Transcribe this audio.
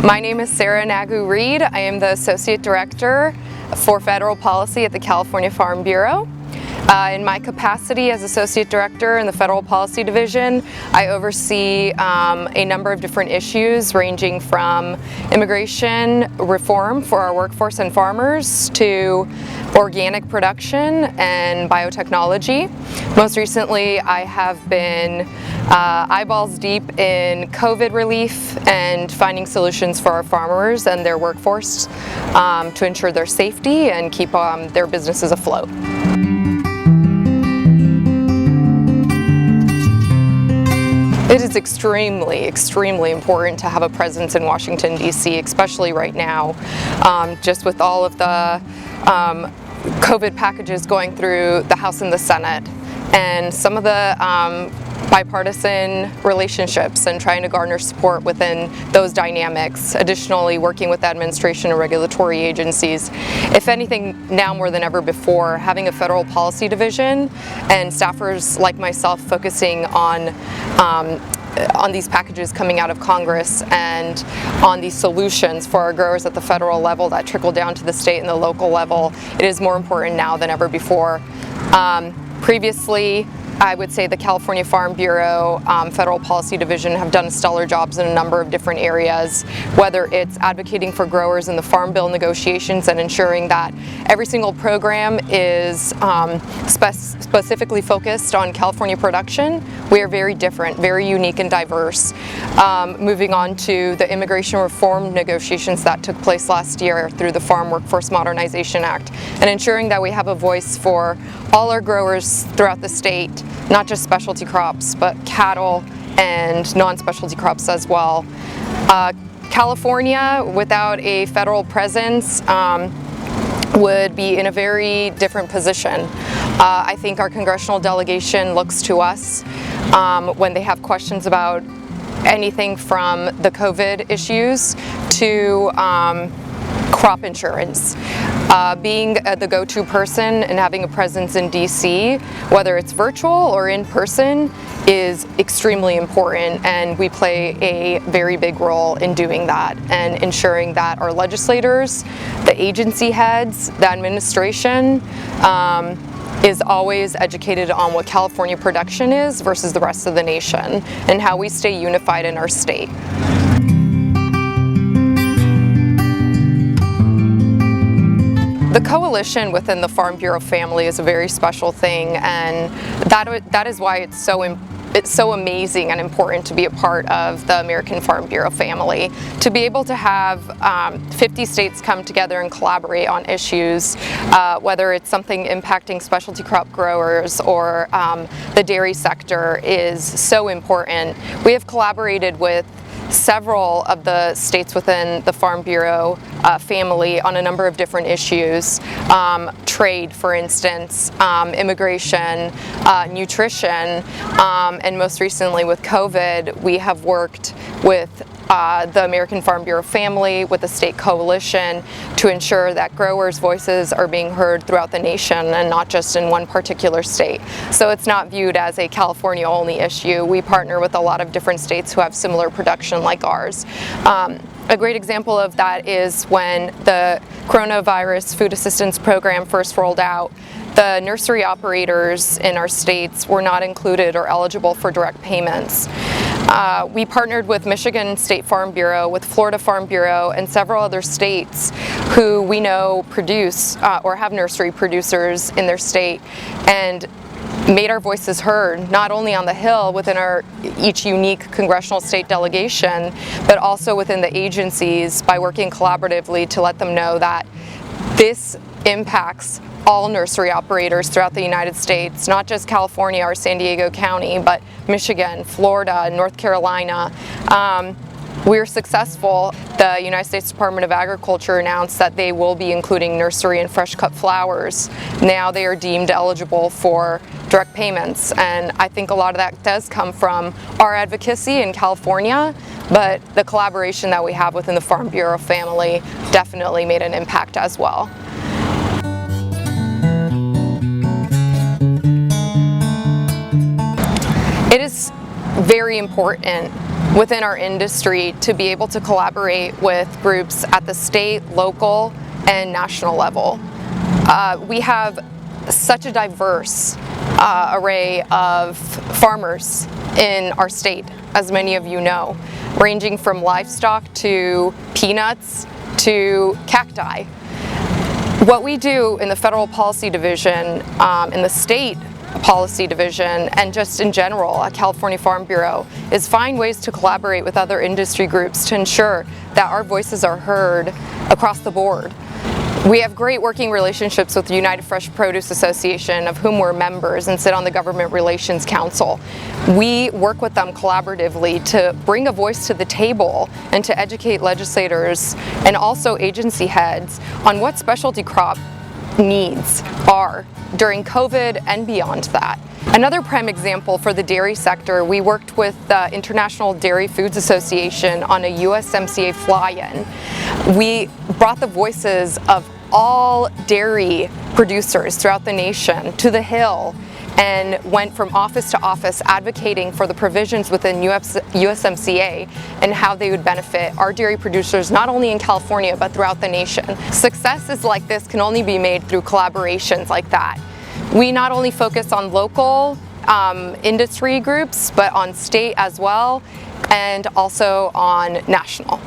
My name is Sara Neagu-Reed. I am the Associate Director for Federal Policy at the California Farm Bureau. In my capacity as Associate Director in the Federal Policy Division, I oversee a number of different issues ranging from immigration reform for our workforce and farmers to organic production and biotechnology. Most recently, I have been eyeballs deep in COVID relief and finding solutions for our farmers and their workforce to ensure their safety and keep their businesses afloat. It is extremely important to have a presence in Washington, D.C., especially right now, just with all of the COVID packages going through the House and the Senate, and some of the bipartisan relationships and trying to garner support within those dynamics. Additionally, working with administration and regulatory agencies. If anything, now more than ever before, having a federal policy division and staffers like myself focusing on these packages coming out of Congress and on these solutions for our growers at the federal level that trickle down to the state and the local level, it is more important now than ever before. Previously, I would say the California Farm Bureau Federal Policy Division have done stellar jobs in a number of different areas, whether it's advocating for growers in the Farm Bill negotiations and ensuring that every single program is specifically focused on California production. We are very different, very unique and diverse. Moving on to the immigration reform negotiations that took place last year through the Farm Workforce Modernization Act, and ensuring that we have a voice for all our growers throughout the state, not just specialty crops, but cattle and non-specialty crops as well. California, without a federal presence, would be in a very different position. I think our congressional delegation looks to us when they have questions about anything from the COVID issues to crop insurance. Being the go-to person and having a presence in DC, whether it's virtual or in person, is extremely important, and we play a very big role in doing that and ensuring that our legislators, the agency heads, the administration is always educated on what California production is versus the rest of the nation and how we stay unified in our state. The coalition within the Farm Bureau family is a very special thing, and that is why it's so amazing and important to be a part of the American Farm Bureau family. To be able to have 50 states come together and collaborate on issues, whether it's something impacting specialty crop growers or the dairy sector, is so important. We have collaborated with several of the states within the Farm Bureau family on a number of different issues. Trade, for instance, immigration, nutrition, and most recently with COVID, we have worked with the American Farm Bureau family with the state coalition to ensure that growers' voices are being heard throughout the nation and not just in one particular state. So it's not viewed as a California-only issue. We partner with a lot of different states who have similar production like ours. A great example of that is when the coronavirus food assistance program first rolled out, the nursery operators in our states were not included or eligible for direct payments. We partnered with Michigan State Farm Bureau, with Florida Farm Bureau, and several other states who we know produce or have nursery producers in their state, and made our voices heard, not only on the Hill within our each unique congressional state delegation, but also within the agencies by working collaboratively to let them know that this impacts all nursery operators throughout the United States, not just California or San Diego County, but Michigan, Florida, North Carolina. We were successful. The United States Department of Agriculture announced that they will be including nursery and fresh cut flowers. Now they are deemed eligible for direct payments, and I think a lot of that does come from our advocacy in California, but the collaboration that we have within the Farm Bureau family definitely made an impact as well. It is very important within our industry to be able to collaborate with groups at the state, local, and national level. We have such a diverse array of farmers in our state, as many of you know, ranging from livestock to peanuts to cacti. What we do in the Federal Policy Division, in the State Policy Division, and just in general at California Farm Bureau is find ways to collaborate with other industry groups to ensure that our voices are heard across the board. We have great working relationships with the United Fresh Produce Association, of whom we're members and sit on the Government Relations Council. We work with them collaboratively to bring a voice to the table and to educate legislators and also agency heads on what specialty crop needs are during COVID and beyond that. Another prime example for the dairy sector, we worked with the International Dairy Foods Association on a USMCA fly-in. We brought the voices of all dairy producers throughout the nation to the Hill and went from office to office advocating for the provisions within USMCA and how they would benefit our dairy producers not only in California but throughout the nation. Successes like this can only be made through collaborations like that. We not only focus on local industry groups but on state as well, and also on national.